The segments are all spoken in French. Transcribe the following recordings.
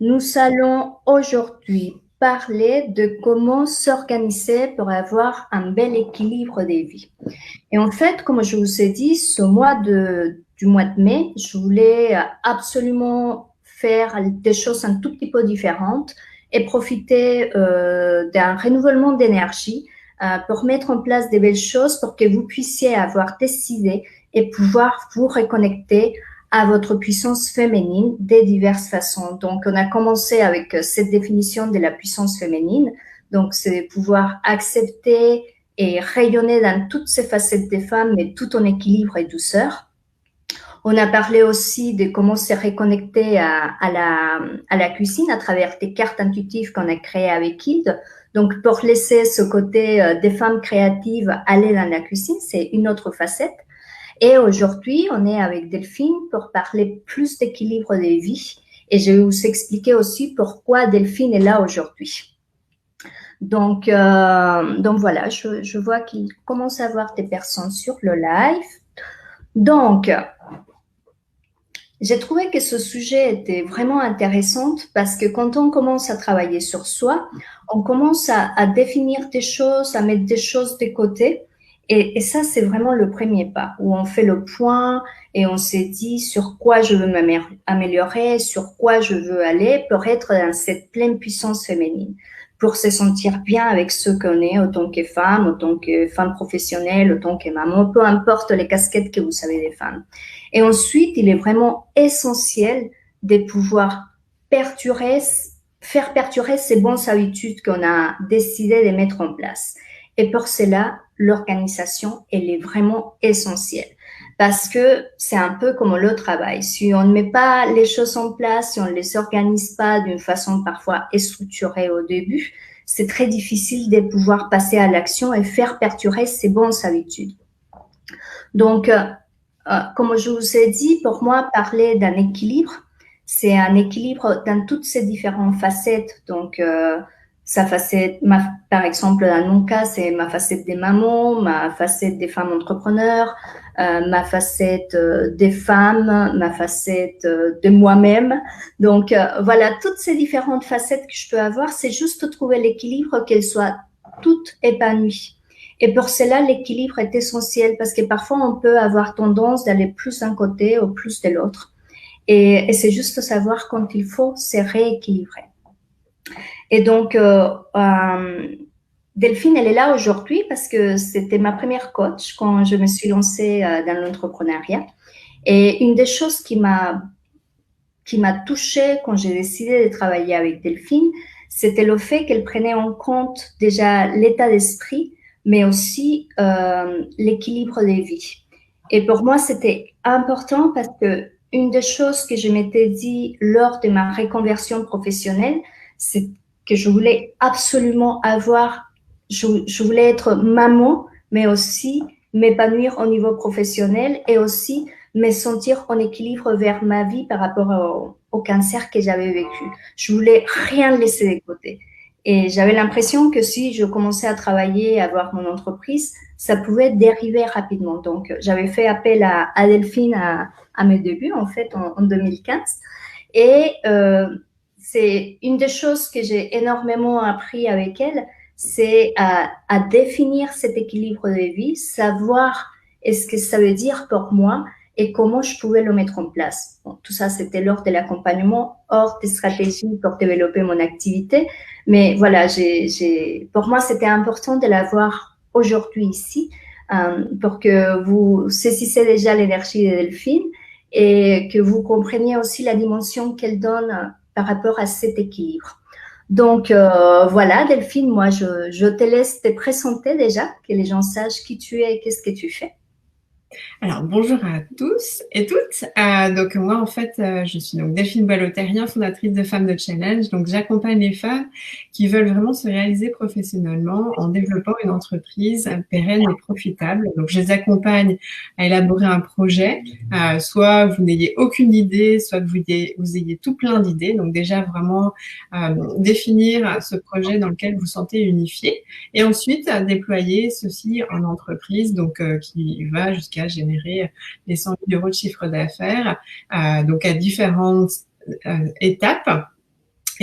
Nous allons aujourd'hui parler de comment s'organiser pour avoir un bel équilibre des vies. Et en fait, comme je vous ai dit, du mois de mai, je voulais absolument faire des choses un tout petit peu différentes et profiter d'un renouvellement d'énergie pour mettre en place des belles choses pour que vous puissiez avoir des idées et pouvoir vous reconnecter à votre puissance féminine de diverses façons. Donc, on a commencé avec cette définition de la puissance féminine. Donc, c'est pouvoir accepter et rayonner dans toutes ces facettes des femmes, mais tout en équilibre et douceur. On a parlé aussi de comment se reconnecter à la cuisine à travers des cartes intuitives qu'on a créées avec Hilde. Donc, pour laisser ce côté des femmes créatives aller dans la cuisine, c'est une autre facette. Et aujourd'hui, on est avec Delphine pour parler plus d'équilibre des vies. Et je vais vous expliquer aussi pourquoi Delphine est là aujourd'hui. Donc voilà, je vois qu'il commence à avoir des personnes sur le live. Donc, j'ai trouvé que ce sujet était vraiment intéressant parce que quand on commence à travailler sur soi, on commence à définir des choses, à mettre des choses de côté. Et ça, c'est vraiment le premier pas où on fait le point et on s'est dit sur quoi je veux m'améliorer, sur quoi je veux aller pour être dans cette pleine puissance féminine, pour se sentir bien avec ce qu'on est, autant que femme professionnelle, autant que maman, peu importe les casquettes que vous savez des femmes. Et ensuite, il est vraiment essentiel de pouvoir perdurer, faire perdurer ces bonnes habitudes qu'on a décidé de mettre en place. Et pour cela, l'organisation, elle est vraiment essentielle. Parce que c'est un peu comme le travail. Si on ne met pas les choses en place, si on ne les organise pas d'une façon parfois structurée au début, c'est très difficile de pouvoir passer à l'action et faire perdurer ces bonnes habitudes. Donc, comme je vous ai dit, pour moi, parler d'un équilibre, c'est un équilibre dans toutes ses différentes facettes. Donc, sa facette, par exemple, dans mon cas, c'est ma facette des mamans, ma facette des femmes entrepreneurs, ma facette des femmes, ma facette de moi-même. Donc, voilà, toutes ces différentes facettes que je peux avoir, c'est juste trouver l'équilibre, qu'elles soient toutes épanouies. Et pour cela, l'équilibre est essentiel parce que parfois, on peut avoir tendance d'aller plus d'un côté ou plus de l'autre. Et c'est juste savoir quand il faut se rééquilibrer. Et donc, Delphine, elle est là aujourd'hui parce que c'était ma première coach quand je me suis lancée dans l'entrepreneuriat. Et une des choses qui m'a touchée quand j'ai décidé de travailler avec Delphine, c'était le fait qu'elle prenait en compte déjà l'état d'esprit, mais aussi l'équilibre des vies. Et pour moi, c'était important parce que une des choses que je m'étais dit lors de ma reconversion professionnelle, c'est que je voulais absolument je voulais être maman, mais aussi m'épanouir au niveau professionnel et aussi me sentir en équilibre vers ma vie par rapport au cancer que j'avais vécu. Je voulais rien laisser de côté. Et j'avais l'impression que si je commençais à travailler, à avoir mon entreprise, ça pouvait dériver rapidement. Donc, j'avais fait appel à Delphine à mes débuts, en fait, en 2015. Et c'est une des choses que j'ai énormément appris avec elle, c'est à définir cet équilibre de vie, savoir ce que ça veut dire pour moi et comment je pouvais le mettre en place. Bon, tout ça, c'était lors de l'accompagnement, hors des stratégies pour développer mon activité. Mais voilà, pour moi, c'était important de l'avoir aujourd'hui ici pour que vous saisissiez déjà l'énergie de Delphine et que vous compreniez aussi la dimension qu'elle donne par rapport à cet équilibre. Donc voilà, Delphine, moi, je te laisse te présenter déjà, que les gens sachent qui tu es et qu'est-ce que tu fais. Alors, bonjour à tous et toutes. Donc, moi, en fait, je suis donc Delphine Boileau-Terrien, fondatrice de Femmes de Challenge. Donc, j'accompagne les femmes qui veulent vraiment se réaliser professionnellement en développant une entreprise pérenne et profitable. Donc, je les accompagne à élaborer un projet. Soit vous n'ayez aucune idée, soit que vous ayez tout plein d'idées. Donc, déjà, vraiment définir ce projet dans lequel vous sentez unifié. Et ensuite, déployer ceci en entreprise, donc qui va jusqu'à générer les 100 000 € de chiffre d'affaires, donc à différentes étapes.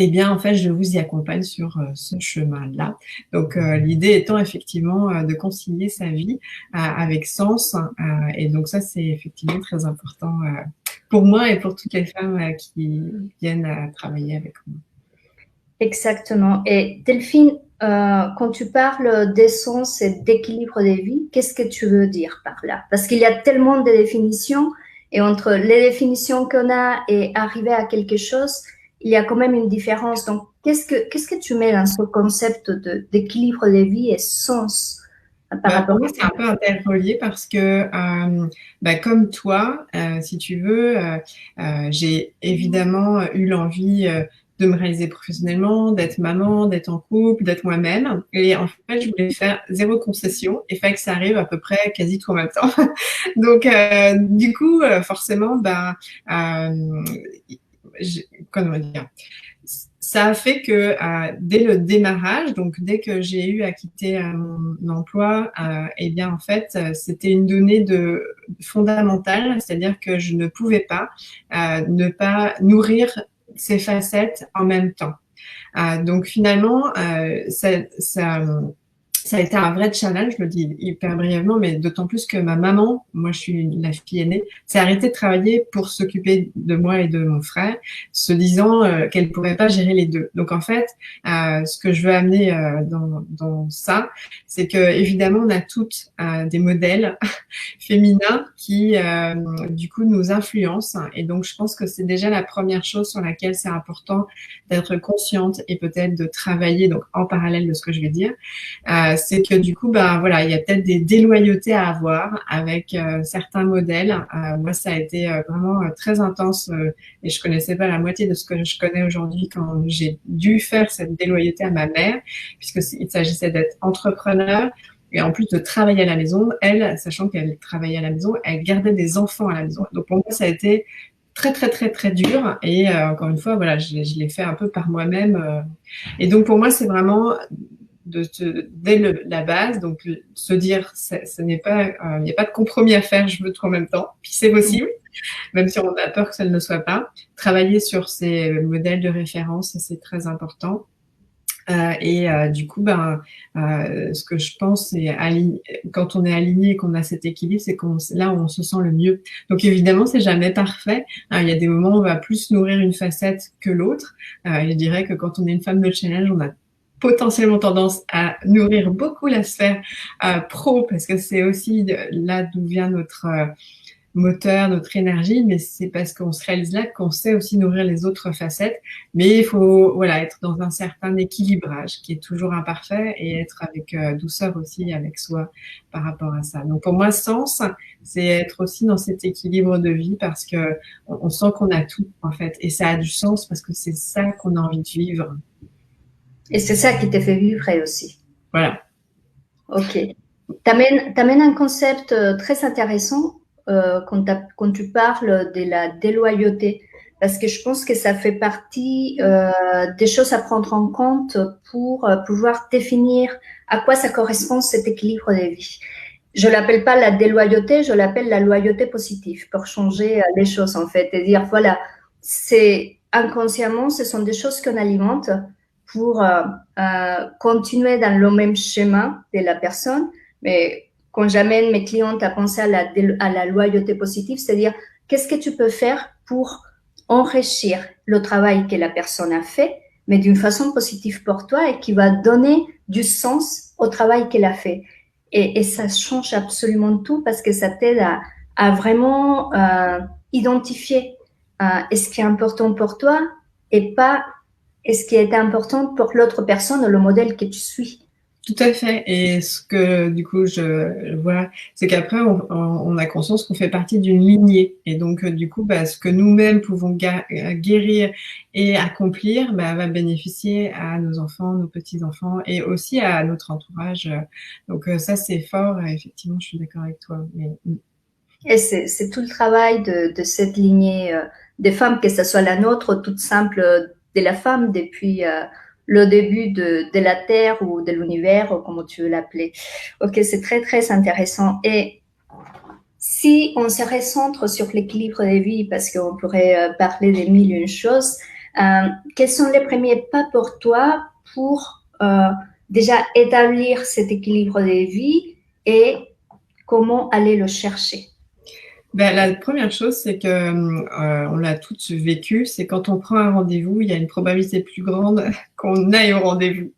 eh bien, en fait, je vous y accompagne sur ce chemin-là. Donc, l'idée étant effectivement de concilier sa vie avec sens. Et donc, ça, c'est effectivement très important pour moi et pour toutes les femmes qui viennent travailler avec moi. Exactement. Et Delphine, quand tu parles d'essence et d'équilibre des vies, qu'est-ce que tu veux dire par là? Parce qu'il y a tellement de définitions et entre les définitions qu'on a et arriver à quelque chose, il y a quand même une différence. Donc, qu'est-ce que tu mets dans ce concept d'équilibre des vies et sens par rapport Pour moi, c'est un peu interrelié parce que, comme toi, si tu veux, j'ai évidemment eu l'envie de me réaliser professionnellement, d'être maman, d'être en couple, d'être moi-même. Et en fait, je voulais faire 0 concession et fait que ça arrive à peu près quasi tout en même temps. Donc, du coup, forcément, comment dire, ça a fait que dès le démarrage, donc dès que j'ai eu à quitter mon emploi, eh bien en fait, c'était une donnée fondamentale, c'est-à-dire que je ne pouvais pas ne pas nourrir ces facettes en même temps. Donc finalement, ça a été un vrai challenge, je le dis hyper brièvement, mais d'autant plus que ma maman, moi je suis la fille aînée, s'est arrêtée de travailler pour s'occuper de moi et de mon frère, se disant qu'elle ne pourrait pas gérer les deux. Donc en fait, ce que je veux amener dans ça, c'est que évidemment on a toutes des modèles féminins qui du coup nous influencent. Et donc je pense que c'est déjà la première chose sur laquelle c'est important d'être consciente et peut-être de travailler donc en parallèle de ce que je vais dire. C'est que du coup, voilà, il y a peut-être des déloyautés à avoir avec certains modèles. Moi, ça a été vraiment très intense et je connaissais pas la moitié de ce que je connais aujourd'hui quand j'ai dû faire cette déloyauté à ma mère, puisqu'il s'agissait d'être entrepreneur et en plus de travailler à la maison. Elle, sachant qu'elle travaillait à la maison, elle gardait des enfants à la maison. Donc pour moi, ça a été très, très, très, très dur. Et encore une fois, voilà, je l'ai fait un peu par moi-même. Et donc pour moi, c'est vraiment dès la base, donc se dire, ce n'est pas, il n'y a pas de compromis à faire, je veux tout en même temps, puis c'est possible, même si on a peur que ça ne le soit pas. Travailler sur ces modèles de référence, c'est très important. Du coup, ce que je pense, c'est quand on est aligné et qu'on a cet équilibre, c'est là où on se sent le mieux. Donc évidemment, c'est jamais parfait. Il y a des moments où on va plus nourrir une facette que l'autre. Je dirais que quand on est une femme de challenge, on a potentiellement tendance à nourrir beaucoup la sphère pro, parce que c'est aussi là d'où vient notre moteur, notre énergie, mais c'est parce qu'on se réalise là qu'on sait aussi nourrir les autres facettes. Mais il faut voilà, être dans un certain équilibrage qui est toujours imparfait et être avec douceur aussi avec soi par rapport à ça. Donc pour moi, sens, c'est être aussi dans cet équilibre de vie parce que on sent qu'on a tout en fait. Et ça a du sens parce que c'est ça qu'on a envie de vivre. Et c'est ça qui te fait vivre aussi. Voilà. Ok. T'amènes un concept très intéressant quand tu parles de la déloyauté, parce que je pense que ça fait partie des choses à prendre en compte pour pouvoir définir à quoi ça correspond cet équilibre de vie. Je l'appelle pas la déloyauté, je l'appelle la loyauté positive pour changer les choses en fait et dire voilà, c'est inconsciemment, ce sont des choses qu'on alimente pour continuer dans le même schéma de la personne. Mais quand j'amène mes clientes à penser à la loyauté positive, c'est-à-dire qu'est-ce que tu peux faire pour enrichir le travail que la personne a fait, mais d'une façon positive pour toi et qui va donner du sens au travail qu'elle a fait. Et ça change absolument tout parce que ça t'aide à vraiment identifier ce qui est important pour toi et pas ce qui est important pour l'autre personne, le modèle que tu suis. Tout à fait. Et ce que du coup je vois, c'est qu'après on a conscience qu'on fait partie d'une lignée. Et donc du coup, ce que nous-mêmes pouvons guérir et accomplir, va bénéficier à nos enfants, nos petits-enfants et aussi à notre entourage. Donc ça c'est fort. Effectivement, je suis d'accord avec toi. Et c'est tout le travail de cette lignée des femmes, que ce soit la nôtre, toute simple de la femme depuis le début de la Terre ou de l'univers, ou comme tu veux l'appeler. Ok, c'est très, très intéressant. Et si on se recentre sur l'équilibre des vies, parce qu'on pourrait parler des mille et une choses, quels sont les premiers pas pour toi pour déjà établir cet équilibre de vie et comment aller le chercher? Ben, la première chose, c'est que on l'a toutes vécu, c'est quand on prend un rendez-vous, il y a une probabilité plus grande qu'on aille au rendez-vous.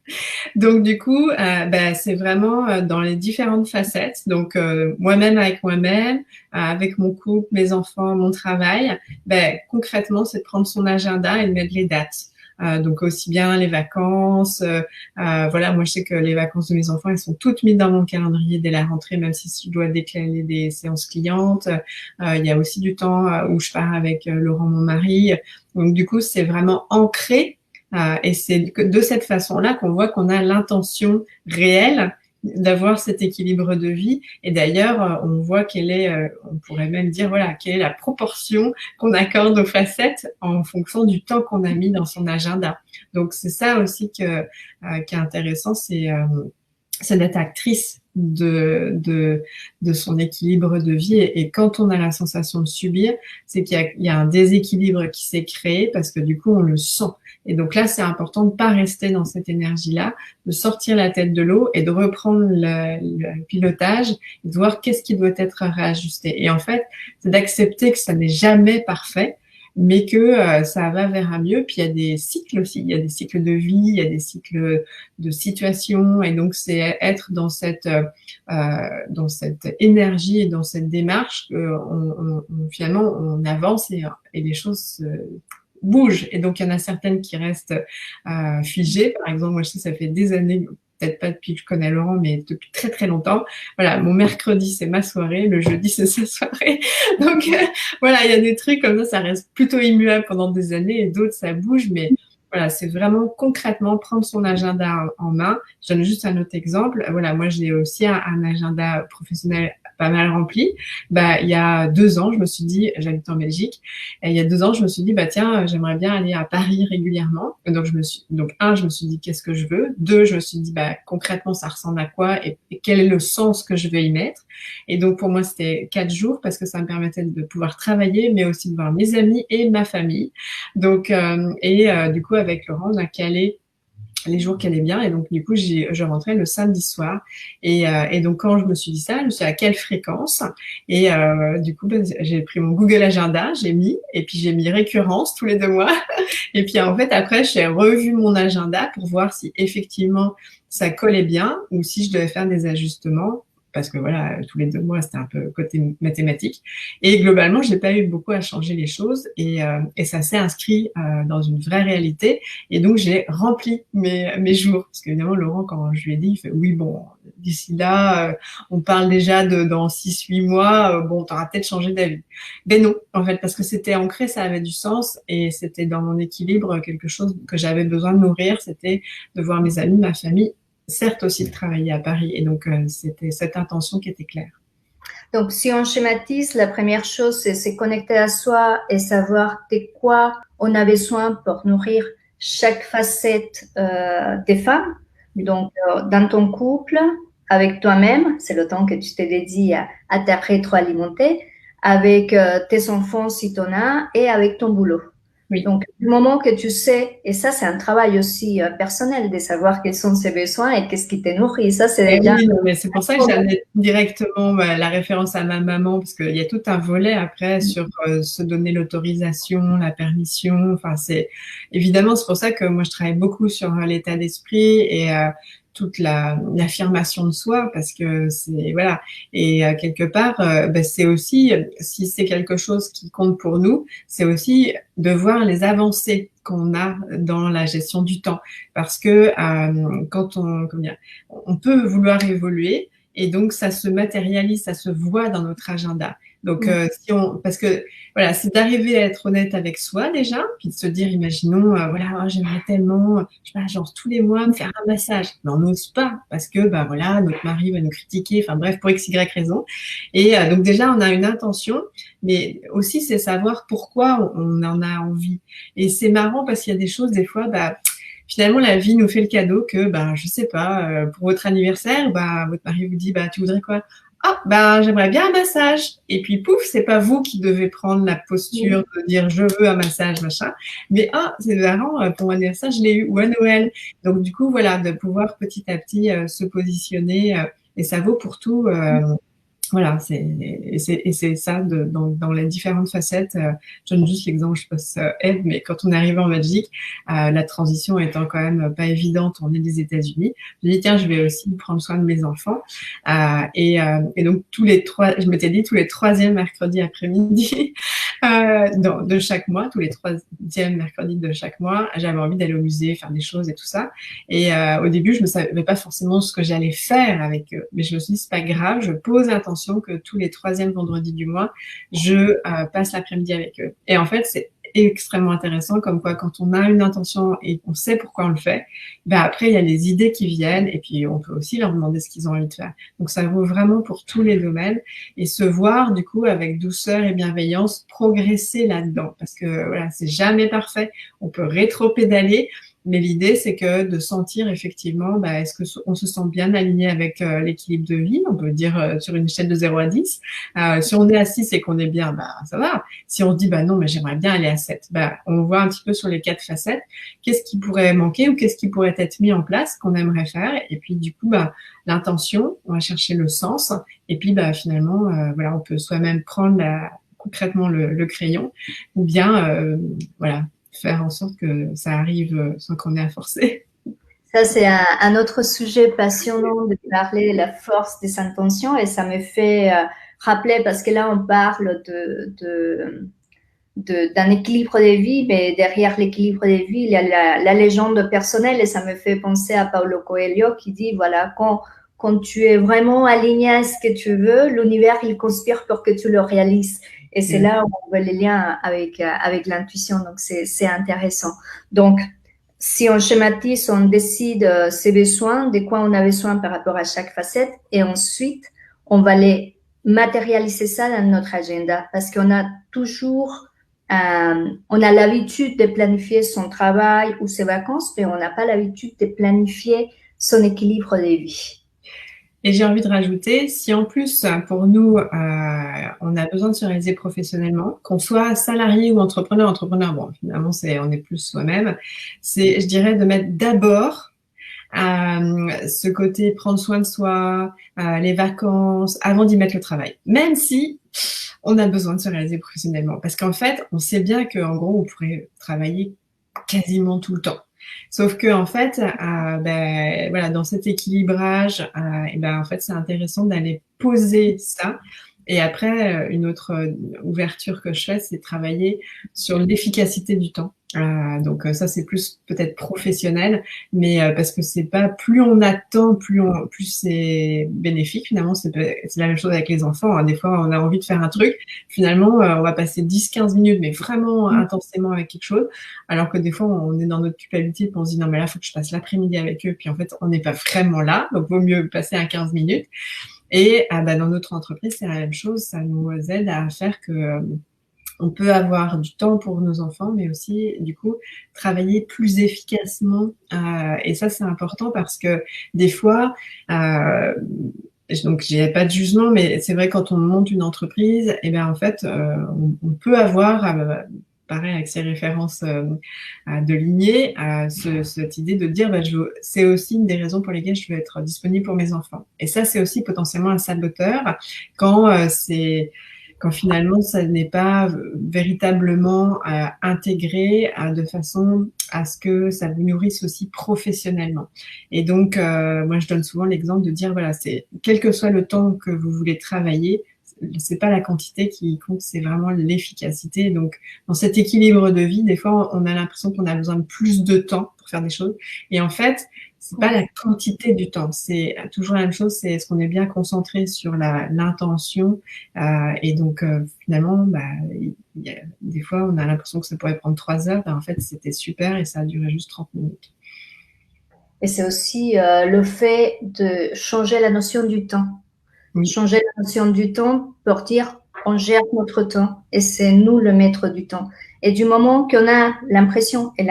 Donc du coup, ben, c'est vraiment dans les différentes facettes. Donc moi-même avec moi-même, avec mon couple, mes enfants, mon travail. Ben, concrètement, c'est de prendre son agenda et de mettre les dates. Donc aussi bien les vacances, voilà, moi je sais que les vacances de mes enfants, elles sont toutes mises dans mon calendrier dès la rentrée, même si je dois déclarer des séances clientes. Il y a aussi du temps où je pars avec Laurent, mon mari. Donc du coup, c'est vraiment ancré et c'est de cette façon-là qu'on voit qu'on a l'intention réelle d'avoir cet équilibre de vie. Et d'ailleurs, on voit quelle est, on pourrait même dire, voilà, quelle est la proportion qu'on accorde aux facettes en fonction du temps qu'on a mis dans son agenda. Donc, c'est ça aussi qui est intéressant, c'est d'être actrice de son équilibre de vie. Et quand on a la sensation de subir, c'est qu'il y a un déséquilibre qui s'est créé parce que du coup, on le sent. Et donc là, c'est important de ne pas rester dans cette énergie-là, de sortir la tête de l'eau et de reprendre le pilotage et de voir qu'est-ce qui doit être réajusté. Et en fait, c'est d'accepter que ça n'est jamais parfait, mais que ça va vers un mieux. Puis il y a des cycles aussi, il y a des cycles de vie, il y a des cycles de situations. Et donc, c'est être dans cette énergie et dans cette démarche finalement, on avance et les choses bouge. Et donc, il y en a certaines qui restent figées. Par exemple, moi, je sais, ça fait des années, peut-être pas depuis que je connais Laurent, mais depuis très, très longtemps. Voilà, mon mercredi, c'est ma soirée. Le jeudi, c'est sa soirée. Donc, voilà, il y a des trucs comme ça reste plutôt immuable pendant des années et d'autres, ça bouge. Mais voilà, c'est vraiment concrètement prendre son agenda en main. Je donne juste un autre exemple. Voilà, moi, j'ai aussi un agenda professionnel pas mal rempli. Bah, il y a 2 ans, je me suis dit, j'habite en Belgique, et il y a 2 ans, je me suis dit, bah tiens, j'aimerais bien aller à Paris régulièrement. Donc je me suis dit, qu'est-ce que je veux? 2, je me suis dit, bah concrètement, ça ressemble à quoi et quel est le sens que je veux y mettre? Et donc pour moi, c'était 4 jours parce que ça me permettait de pouvoir travailler, mais aussi de voir mes amis et ma famille. Donc du coup, avec Laurent, on a calé les jours qu'elle est bien. Et donc, du coup, je rentrais le samedi soir. Et donc, quand je me suis dit ça, je me suis dit à quelle fréquence. Et du coup, j'ai pris mon Google Agenda, j'ai mis, et puis j'ai mis récurrence tous les 2 mois. Et puis, en fait, après, j'ai revu mon agenda pour voir si effectivement ça collait bien ou si je devais faire des ajustements. Parce que voilà, tous les 2 mois, c'était un peu côté mathématique. Et globalement, j'ai pas eu beaucoup à changer les choses et ça s'est inscrit dans une vraie réalité. Et donc, j'ai rempli mes jours. Parce qu'évidemment, Laurent, quand je lui ai dit, il fait oui, bon, d'ici là, on parle déjà de dans 6-8 mois, bon, t'auras peut-être changé d'avis. Mais non, en fait, parce que c'était ancré, ça avait du sens et c'était dans mon équilibre quelque chose que j'avais besoin de nourrir. C'était de voir mes amis, ma famille, certes aussi de travailler à Paris. Et donc, c'était cette intention qui était claire. Donc, si on schématise, la première chose, c'est se connecter à soi et savoir de quoi on a besoin pour nourrir chaque facette des femmes. Donc, dans ton couple, avec toi-même, c'est le temps que tu te dédies à te rétroalimenter, avec tes enfants si tu en as, et avec ton boulot. Oui. Donc, du moment que tu sais, et ça, c'est un travail aussi personnel de savoir quels sont ses besoins et qu'est-ce qui te nourrit. Ça, c'est déjà... Oui, non, mais c'est pour ça que j'avais directement la référence à ma maman, parce qu'il y a tout un volet après sur se donner l'autorisation, la permission. Enfin, évidemment, c'est pour ça que moi, je travaille beaucoup sur l'état d'esprit et toute l'affirmation de soi, parce que c'est voilà. Et quelque part, c'est aussi, si c'est quelque chose qui compte pour nous, c'est aussi de voir les avancées qu'on a dans la gestion du temps, parce que quand on peut vouloir évoluer et donc ça se matérialise, ça se voit dans notre agenda. Donc parce que voilà, c'est d'arriver à être honnête avec soi déjà, puis de se dire, imaginons, voilà, j'aimerais tellement, je sais pas, genre tous les mois me faire un massage. Mais on n'ose pas parce que voilà, notre mari va nous critiquer, enfin bref, pour x, y raison. Et donc déjà, on a une intention, mais aussi c'est savoir pourquoi on en a envie. Et c'est marrant parce qu'il y a des choses des fois, finalement, la vie nous fait le cadeau que, je sais pas, pour votre anniversaire, votre mari vous dit, tu voudrais quoi? ah, ben, j'aimerais bien un massage. Et puis, pouf, c'est pas vous qui devez prendre la posture de dire je veux un massage, machin. Mais, ah, c'est marrant, pour mon anniversaire, je l'ai eu, ou à Noël. Donc, du coup, voilà, de pouvoir petit à petit se positionner. Et ça vaut pour tout. Voilà, c'est ça dans les différentes facettes. Je donne juste l'exemple, je pense, Eve, mais quand on est arrivé en Belgique, la transition étant quand même pas évidente, on est des États-Unis. Je dis tiens, je vais aussi prendre soin de mes enfants. Et donc je m'étais dit tous les troisièmes mercredis après-midi de chaque mois, tous les troisièmes mercredis de chaque mois, j'avais envie d'aller au musée, faire des choses et tout ça. Et au début, je ne savais pas forcément ce que j'allais faire avec eux, mais je me suis dit c'est pas grave, je pose intention que tous les troisièmes vendredis du mois, je passe l'après-midi avec eux. Et en fait, c'est extrêmement intéressant, comme quoi quand on a une intention et qu'on sait pourquoi on le fait, ben après il y a les idées qui viennent et puis on peut aussi leur demander ce qu'ils ont envie de faire. Donc ça vaut vraiment pour tous les domaines et se voir du coup avec douceur et bienveillance progresser là-dedans parce que voilà, c'est jamais parfait. On peut rétro-pédaler. Mais l'idée, c'est que de sentir effectivement, bah, est-ce qu'on se sent bien aligné avec l'équilibre de vie, on peut dire sur une échelle de 0 à 10. Si on est à 6 et qu'on est bien, bah, ça va. Si on se dit, bah non, mais j'aimerais bien aller à 7, bah, on voit un petit peu sur les 4 facettes, qu'est-ce qui pourrait manquer ou qu'est-ce qui pourrait être mis en place qu'on aimerait faire. Et puis, du coup, bah, l'intention, on va chercher le sens. Et puis, bah, finalement, voilà, on peut soi-même prendre concrètement le crayon ou bien, voilà, faire en sorte que ça arrive sans qu'on ait à forcer. Ça, c'est un autre sujet passionnant de parler de la force des intentions et ça me fait rappeler, parce que là, on parle d'un équilibre de vie, mais derrière l'équilibre de vie, il y a la légende personnelle et ça me fait penser à Paulo Coelho qui dit, voilà, quand tu es vraiment aligné à ce que tu veux, l'univers, il conspire pour que tu le réalises. Et c'est là où on voit les liens avec l'intuition. Donc, c'est intéressant. Donc, si on schématise, on décide ses besoins, de quoi on a besoin par rapport à chaque facette, et ensuite, on va les matérialiser ça dans notre agenda parce qu'on a toujours, on a l'habitude de planifier son travail ou ses vacances, mais on n'a pas l'habitude de planifier son équilibre de vie. Et j'ai envie de rajouter, si en plus, pour nous, on a besoin de se réaliser professionnellement, qu'on soit salarié ou entrepreneur, bon, finalement, on est plus soi-même, je dirais, de mettre d'abord ce côté prendre soin de soi, les vacances, avant d'y mettre le travail. Même si on a besoin de se réaliser professionnellement. Parce qu'en fait, on sait bien qu'en gros, on pourrait travailler quasiment tout le temps. Sauf que en fait, voilà, dans cet équilibrage, et ben en fait, c'est intéressant d'aller poser ça. Et après, une autre ouverture que je fais, c'est travailler sur l'efficacité du temps. Donc ça, c'est plus peut-être professionnel, mais parce que c'est pas plus on attend, plus c'est bénéfique. Finalement, c'est la même chose avec les enfants. Hein. Des fois, on a envie de faire un truc. Finalement, on va passer 10-15 minutes, mais vraiment intensément avec quelque chose. Alors que des fois, on est dans notre culpabilité, puis on se dit non, mais là, il faut que je passe l'après-midi avec eux. Puis en fait, on n'est pas vraiment là. Donc, vaut mieux passer à 15 minutes. Et dans notre entreprise, c'est la même chose. Ça nous aide à faire que on peut avoir du temps pour nos enfants, mais aussi, du coup, travailler plus efficacement. Et ça, c'est important parce que des fois, donc, j'ai pas de jugement, mais c'est vrai, quand on monte une entreprise, et ben en fait, on peut avoir, pareil avec ces références de lignée, cette idée de dire, c'est aussi une des raisons pour lesquelles je veux être disponible pour mes enfants. Et ça, c'est aussi potentiellement un saboteur quand finalement ça n'est pas véritablement intégré de façon à ce que ça vous nourrisse aussi professionnellement. Et donc, moi, je donne souvent l'exemple de dire, voilà, quel que soit le temps que vous voulez travailler, c'est pas la quantité qui compte, c'est vraiment l'efficacité. Donc, dans cet équilibre de vie, des fois, on a l'impression qu'on a besoin de plus de temps pour faire des choses. Et en fait, c'est pas la quantité du temps, c'est toujours la même chose, c'est est-ce qu'on est bien concentré sur l'intention. Et donc, finalement, des fois, on a l'impression que ça pourrait prendre 3 heures. En fait, c'était super et ça a duré juste 30 minutes. Et c'est aussi le fait de changer la notion du temps. Oui. Changer la notion du temps pour dire on gère notre temps et c'est nous le maître du temps. Et du moment qu'on a l'impression et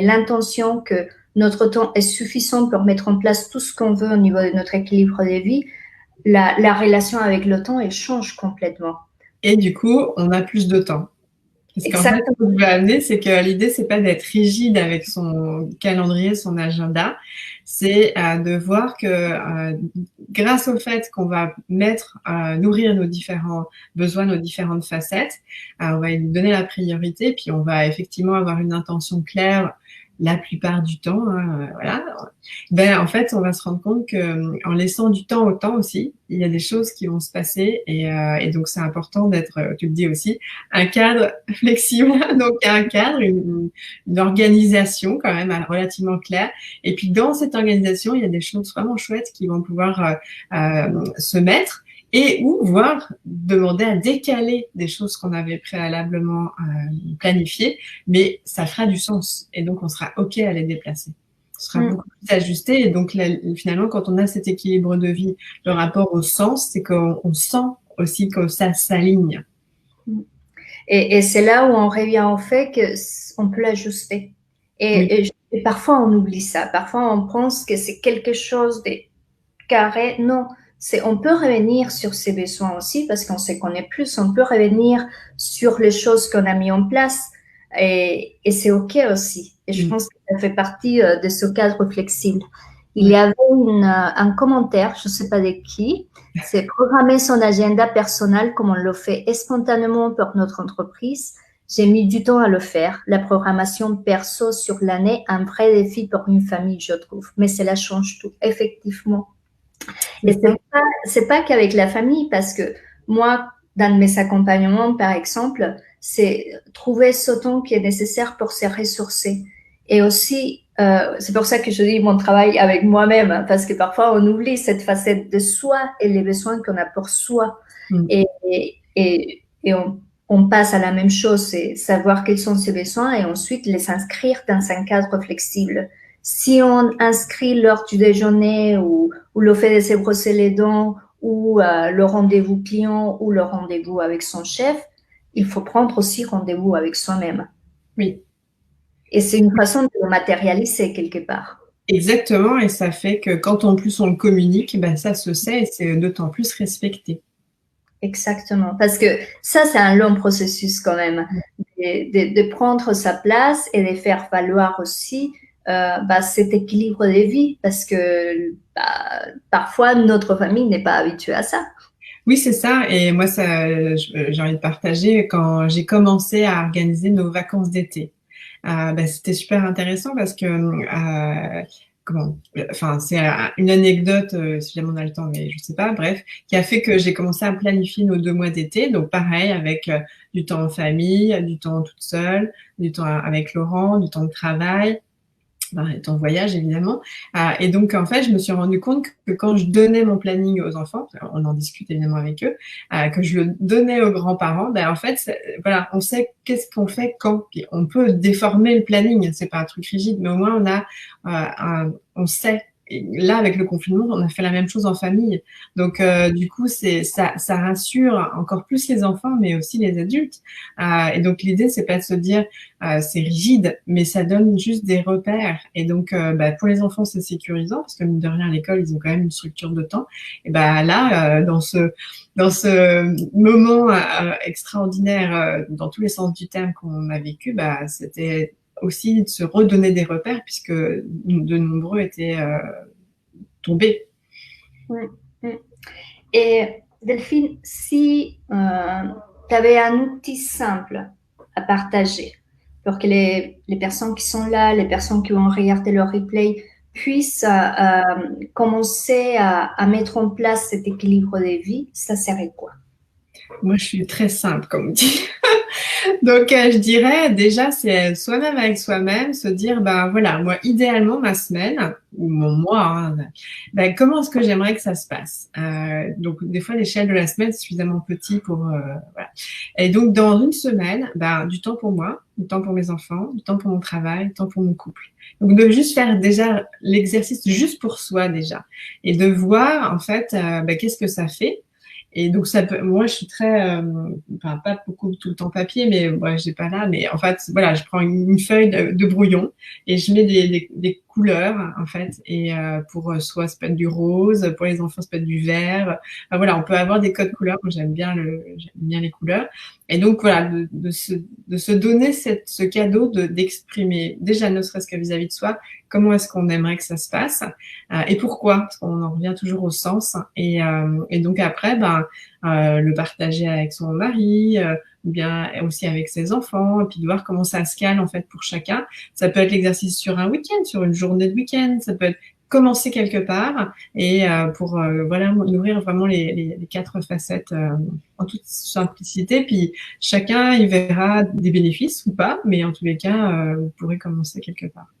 l'intention que notre temps est suffisant pour mettre en place tout ce qu'on veut au niveau de notre équilibre de vie, la relation avec le temps, elle change complètement. Et du coup, on a plus de temps. Parce qu'en fait, ce que je veux amener, c'est que l'idée, c'est pas d'être rigide avec son calendrier, son agenda. C'est de voir que grâce au fait qu'on va nourrir nos différents besoins, nos différentes facettes, on va lui donner la priorité, puis on va effectivement avoir une intention claire la plupart du temps, voilà. Ben, en fait, on va se rendre compte que en laissant du temps au temps aussi, il y a des choses qui vont se passer et donc c'est important d'être, tu le dis aussi, un cadre flexible, donc un cadre, une organisation quand même relativement claire. Et puis dans cette organisation, il y a des choses vraiment chouettes qui vont pouvoir se mettre et ou voire demander à décaler des choses qu'on avait préalablement planifiées, mais ça fera du sens et donc on sera OK à les déplacer. Ce sera beaucoup plus ajusté et donc là, finalement, quand on a cet équilibre de vie, le rapport au sens, c'est qu'on sent aussi que ça s'aligne. Et c'est là où on revient au fait qu'on peut l'ajuster. Et parfois, on oublie ça. Parfois, on pense que c'est quelque chose de carré. Non, on peut revenir sur ses besoins aussi parce qu'on se connaît plus. On peut revenir sur les choses qu'on a mis en place. Et c'est OK aussi. Et je pense que ça fait partie de ce cadre flexible. Il y avait un commentaire, je ne sais pas de qui, c'est programmer son agenda personnel comme on le fait spontanément pour notre entreprise. J'ai mis du temps à le faire. La programmation perso sur l'année, un vrai défi pour une famille, je trouve. Mais cela change tout, effectivement. Et c'est pas qu'avec la famille, parce que moi, dans mes accompagnements, par exemple, c'est trouver ce temps qui est nécessaire pour se ressourcer. Et aussi, c'est pour ça que je dis mon travail avec moi-même, parce que parfois on oublie cette facette de soi et les besoins qu'on a pour soi. Et on passe à la même chose, c'est savoir quels sont ses besoins et ensuite les inscrire dans un cadre flexible. Si on inscrit l'heure du déjeuner ou le fait de se brosser les dents ou le rendez-vous client ou le rendez-vous avec son chef, il faut prendre aussi rendez-vous avec soi-même. Oui. Et c'est une façon de le matérialiser quelque part. Exactement, et ça fait que quand en plus on le communique, ben ça se sait et c'est d'autant plus respecté. Exactement, parce que ça, c'est un long processus quand même, de prendre sa place et de faire valoir aussi cet équilibre de vie, parce que parfois notre famille n'est pas habituée à ça. Oui, c'est ça. Et moi, j'ai envie de partager quand j'ai commencé à organiser nos vacances d'été. C'était super intéressant parce que c'est une anecdote, si jamais on a le temps, mais je sais pas, bref, qui a fait que j'ai commencé à planifier nos 2 mois d'été. Donc pareil, avec du temps en famille, du temps toute seule, du temps avec Laurent, du temps de travail. En voyage évidemment. Et donc en fait, je me suis rendu compte que quand je donnais mon planning aux enfants, on en discute évidemment avec eux, que je le donnais aux grands-parents, en fait, voilà, on sait qu'est-ce qu'on fait quand. Puis on peut déformer le planning, c'est pas un truc rigide, mais au moins on sait. Et là, avec le confinement, on a fait la même chose en famille. Donc, du coup, ça rassure encore plus les enfants, mais aussi les adultes. Et donc, l'idée, c'est pas de se dire c'est rigide, mais ça donne juste des repères. Et donc, pour les enfants, c'est sécurisant parce que mine de rien, à l'école, ils ont quand même une structure de temps. Et là, dans ce moment extraordinaire, dans tous les sens du terme qu'on a vécu, c'était aussi de se redonner des repères puisque de nombreux étaient tombés. Et Delphine, si tu avais un outil simple à partager pour que les personnes qui sont là, les personnes qui vont regarder le replay puissent commencer à mettre en place cet équilibre de vie, ça serait quoi? Moi, je suis très simple, comme on dit. Donc, je dirais déjà, c'est soi-même avec soi-même, se dire, voilà, moi, idéalement, ma semaine, ou mon mois, comment est-ce que j'aimerais que ça se passe? Donc, des fois, l'échelle de la semaine est suffisamment petit pour, voilà. Et donc, dans une semaine, du temps pour moi, du temps pour mes enfants, du temps pour mon travail, du temps pour mon couple. Donc, de juste faire déjà l'exercice juste pour soi, déjà. Et de voir, en fait, qu'est-ce que ça fait? Et donc moi je suis très, pas beaucoup tout le temps papier, mais j'ai pas là, mais en fait voilà, je prends une feuille de brouillon et je mets des couleurs en fait. Et pour soi, ça peut être du rose, pour les enfants, ça peut être du vert. Enfin, voilà, on peut avoir des codes couleurs. Moi, j'aime bien les couleurs. Et donc voilà, de se donner ce cadeau d'exprimer déjà, ne serait-ce que vis-à-vis de soi, comment est-ce qu'on aimerait que ça se passe et pourquoi, parce qu'on en revient toujours au sens. Et donc après, le partager avec son mari, ou bien aussi avec ses enfants, et puis de voir comment ça se cale en fait pour chacun. Ça peut être l'exercice sur un week-end, sur une journée de week-end, ça peut être commencer quelque part et pour voilà, nourrir vraiment les quatre facettes en toute simplicité. Puis chacun y verra des bénéfices ou pas, mais en tous les cas, vous pourrez commencer quelque part.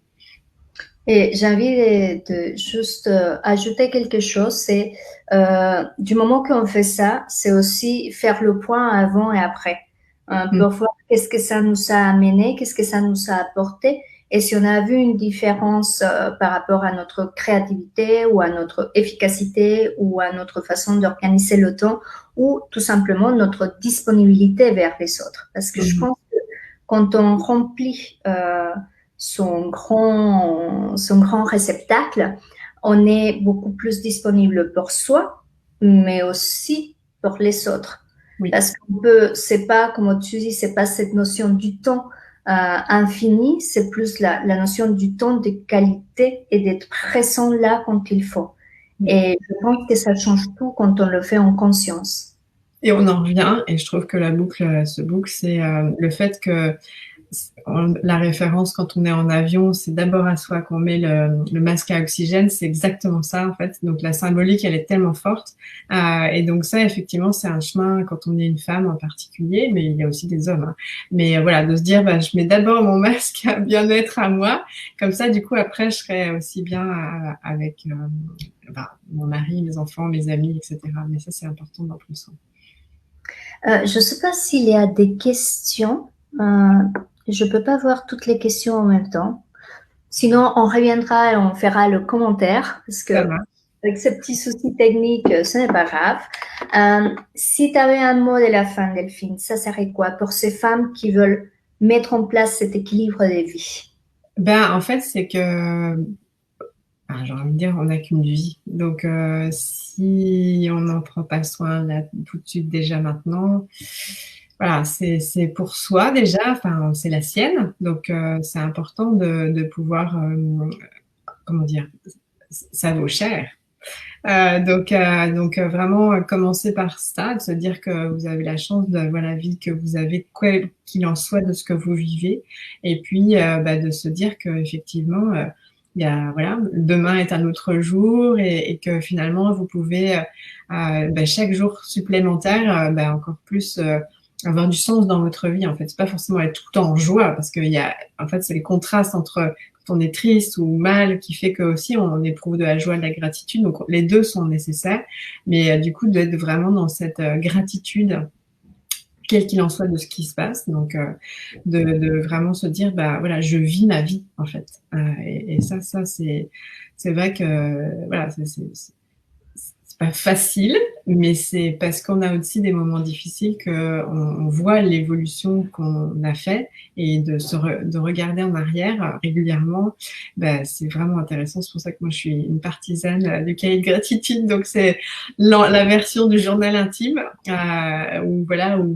Et j'ai envie de juste ajouter quelque chose, c'est du moment qu'on fait ça, c'est aussi faire le point avant et après, pour voir qu'est-ce que ça nous a amené, qu'est-ce que ça nous a apporté, et si on a vu une différence par rapport à notre créativité ou à notre efficacité ou à notre façon d'organiser le temps ou tout simplement notre disponibilité vers les autres. Parce que je pense que quand on remplit son grand réceptacle, on est beaucoup plus disponible pour soi, mais aussi pour les autres. Oui. Parce qu'on peut, c'est pas, comme tu dis, c'est pas cette notion du temps infini, c'est plus la notion du temps de qualité et d'être présent là quand il faut. Et je pense que ça change tout quand on le fait en conscience. Et on en revient, et je trouve que la boucle se boucle, c'est le fait que la référence quand on est en avion, c'est d'abord à soi qu'on met le masque à oxygène, c'est exactement ça en fait. Donc la symbolique, elle est tellement forte. Et donc ça, effectivement, c'est un chemin quand on est une femme en particulier, mais il y a aussi des hommes. Hein. Mais voilà, de se dire, je mets d'abord mon masque à bien-être à moi, comme ça, du coup, après, je serai aussi bien avec mon mari, mes enfants, mes amis, etc. Mais ça, c'est important d'en prendre soin. Je ne sais pas s'il y a des questions. Je ne peux pas voir toutes les questions en même temps. Sinon, on reviendra et on fera le commentaire, parce que avec ces petits soucis techniques, ce n'est pas grave. Si tu avais un mot de la fin, Delphine, ça serait quoi pour ces femmes qui veulent mettre en place cet équilibre de vie? En fait, c'est que j'ai envie de dire, on n'a qu'une vie. Donc, si on n'en prend pas soin là, tout de suite, déjà maintenant, voilà, c'est pour soi déjà, enfin, c'est la sienne. Donc, c'est important de pouvoir, comment dire, ça vaut cher. Donc vraiment commencer par ça, de se dire que vous avez la chance d'avoir la vie que vous avez, quoi qu'il en soit de ce que vous vivez, et puis de se dire que effectivement il y a, voilà, demain est un autre jour et que finalement vous pouvez chaque jour supplémentaire encore plus avoir du sens dans votre vie. En fait, c'est pas forcément être tout le temps en joie, parce qu'il y a, en fait, c'est les contrastes entre quand on est triste ou mal qui fait que aussi on éprouve de la joie, de la gratitude. Donc les deux sont nécessaires, mais du coup d'être vraiment dans cette gratitude, quel qu'il en soit de ce qui se passe. Donc de vraiment se dire voilà, je vis ma vie en fait. Et ça c'est vrai que voilà, c'est pas facile, mais c'est parce qu'on a aussi des moments difficiles qu'on voit l'évolution qu'on a fait, et de regarder en arrière régulièrement, c'est vraiment intéressant. C'est pour ça que moi je suis une partisane du cahier de gratitude. Donc c'est la version du journal intime où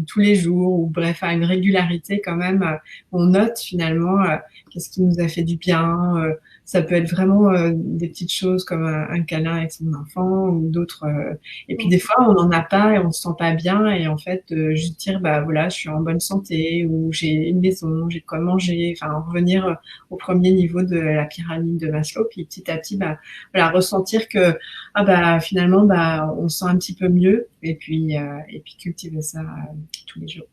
tous les jours, ou bref, à une régularité quand même, on note finalement qu'est-ce qui nous a fait du bien. Ça peut être vraiment des petites choses comme un câlin avec son enfant ou d'autres. Et puis des fois, on n'en a pas et on se sent pas bien. Et en fait, juste dire, voilà, je suis en bonne santé, ou j'ai une maison, j'ai de quoi manger. Enfin, revenir au premier niveau de la pyramide de Maslow. Puis petit à petit, voilà, ressentir que finalement, on se sent un petit peu mieux. Et puis cultiver ça tous les jours.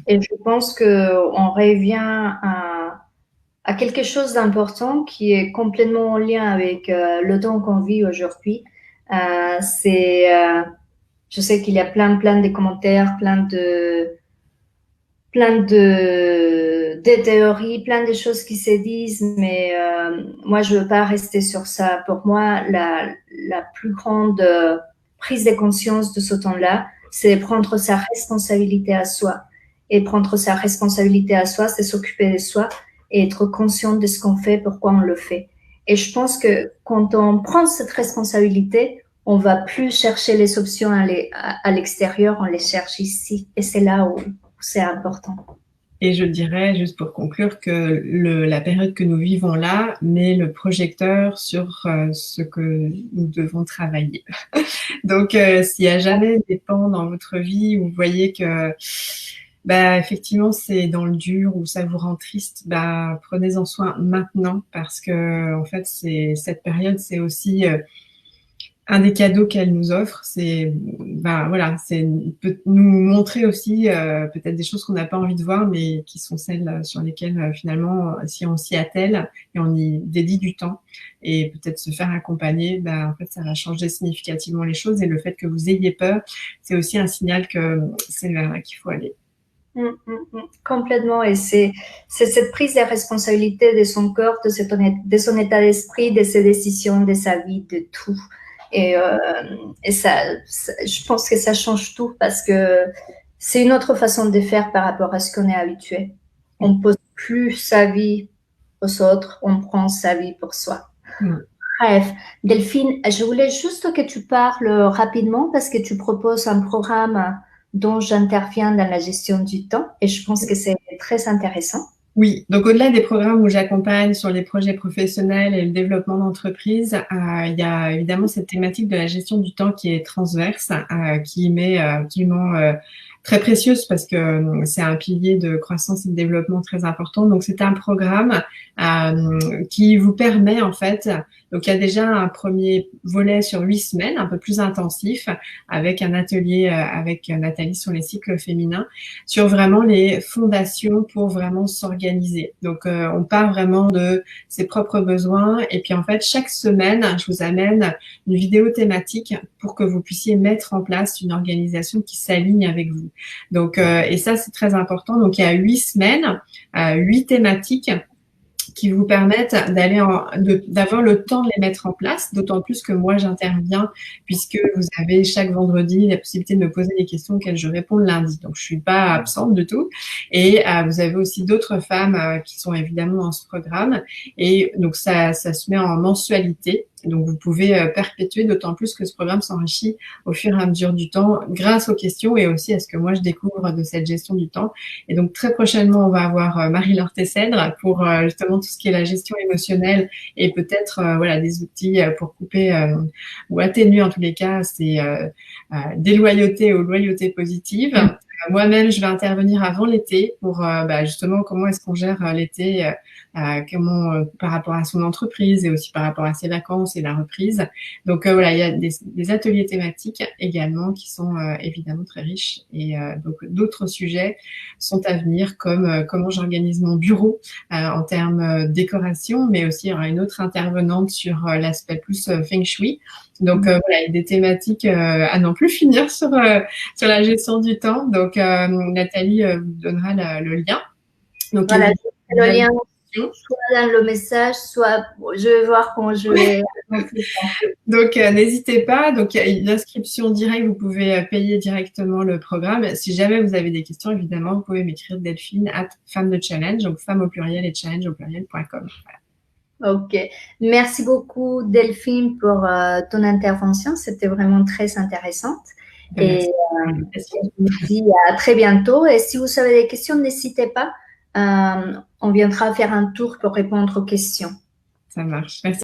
Et je pense qu'on revient à quelque chose d'important qui est complètement en lien avec le temps qu'on vit aujourd'hui. Je sais qu'il y a plein de commentaires, plein de théories, plein de choses qui se disent, mais moi, je veux pas rester sur ça. Pour moi, la plus grande prise de conscience de ce temps-là, c'est prendre sa responsabilité à soi. Et prendre sa responsabilité à soi, c'est s'occuper de soi et être conscient de ce qu'on fait, pourquoi on le fait. Et je pense que quand on prend cette responsabilité, on va plus chercher les options à l'extérieur, on les cherche ici. Et c'est là où c'est important. Et je dirais, juste pour conclure, que la période que nous vivons là met le projecteur sur ce que nous devons travailler. Donc, s'il y a jamais des pans dans votre vie où vous voyez que, effectivement, c'est dans le dur ou ça vous rend triste, prenez-en soin maintenant parce que, en fait, cette période, c'est aussi un des cadeaux qu'elle nous offre, c'est nous montrer aussi peut-être des choses qu'on n'a pas envie de voir, mais qui sont celles sur lesquelles finalement, si on s'y attelle et on y dédie du temps et peut-être se faire accompagner, en fait, ça va changer significativement les choses. Et le fait que vous ayez peur, c'est aussi un signal que c'est vers là qu'il faut aller. Complètement. Et c'est cette prise de responsabilité de son corps, de son état d'esprit, de ses décisions, de sa vie, de tout. Et ça, je pense que ça change tout parce que c'est une autre façon de faire par rapport à ce qu'on est habitué. On ne pose plus sa vie aux autres, on prend sa vie pour soi. Bref, Delphine, je voulais juste que tu parles rapidement parce que tu proposes un programme dont j'interviens dans la gestion du temps et je pense que c'est très intéressant. Oui, donc au-delà des programmes où j'accompagne sur les projets professionnels et le développement d'entreprise, il y a évidemment cette thématique de la gestion du temps qui est transverse, qui m'est absolument très précieuse parce que c'est un pilier de croissance et de développement très important. Donc, c'est un programme qui vous permet en fait, donc il y a déjà un premier volet sur 8 semaines, un peu plus intensif, avec un atelier avec Nathalie sur les cycles féminins, sur vraiment les fondations pour vraiment s'organiser. Donc, on part vraiment de ses propres besoins et puis en fait, chaque semaine, je vous amène une vidéo thématique pour que vous puissiez mettre en place une organisation qui s'aligne avec vous. Donc, et ça, c'est très important. Donc, il y a 8 semaines, 8 thématiques qui vous permettent d'avoir le temps de les mettre en place, d'autant plus que moi, j'interviens puisque vous avez chaque vendredi la possibilité de me poser des questions auxquelles je réponds le lundi. Donc, je suis pas absente du tout. Et vous avez aussi d'autres femmes qui sont évidemment dans ce programme. Et donc, ça se met en mensualité. Donc, vous pouvez perpétuer, d'autant plus que ce programme s'enrichit au fur et à mesure du temps grâce aux questions et aussi à ce que moi, je découvre de cette gestion du temps. Et donc, très prochainement, on va avoir Marie-Laure Tessèdre pour justement tout ce qui est la gestion émotionnelle et peut-être des outils pour couper ou atténuer en tous les cas ces déloyautés ou loyautés positives. Moi-même, je vais intervenir avant l'été pour justement comment est-ce qu'on gère l'été, comment par rapport à son entreprise et aussi par rapport à ses vacances et la reprise. Donc il y a des ateliers thématiques également qui sont évidemment très riches et donc d'autres sujets sont à venir comme comment j'organise mon bureau en termes décoration, mais aussi il y aura une autre intervenante sur l'aspect plus feng shui. Donc il y a des thématiques à n'en plus finir sur la gestion du temps. Donc Nathalie vous donnera le lien. Donc voilà, le lien soit dans le message, soit je vais voir comment je vais. Donc n'hésitez pas. Donc il y a une inscription directe, vous pouvez payer directement le programme. Si jamais vous avez des questions, évidemment, vous pouvez m'écrire Delphine@femme de challenge, donc femme au pluriel et challenge au pluriel.com. Voilà. Ok, merci beaucoup Delphine pour ton intervention, c'était vraiment très intéressante. Et je vous dis à très bientôt. Et si vous avez des questions, n'hésitez pas, on viendra faire un tour pour répondre aux questions. Ça marche, merci.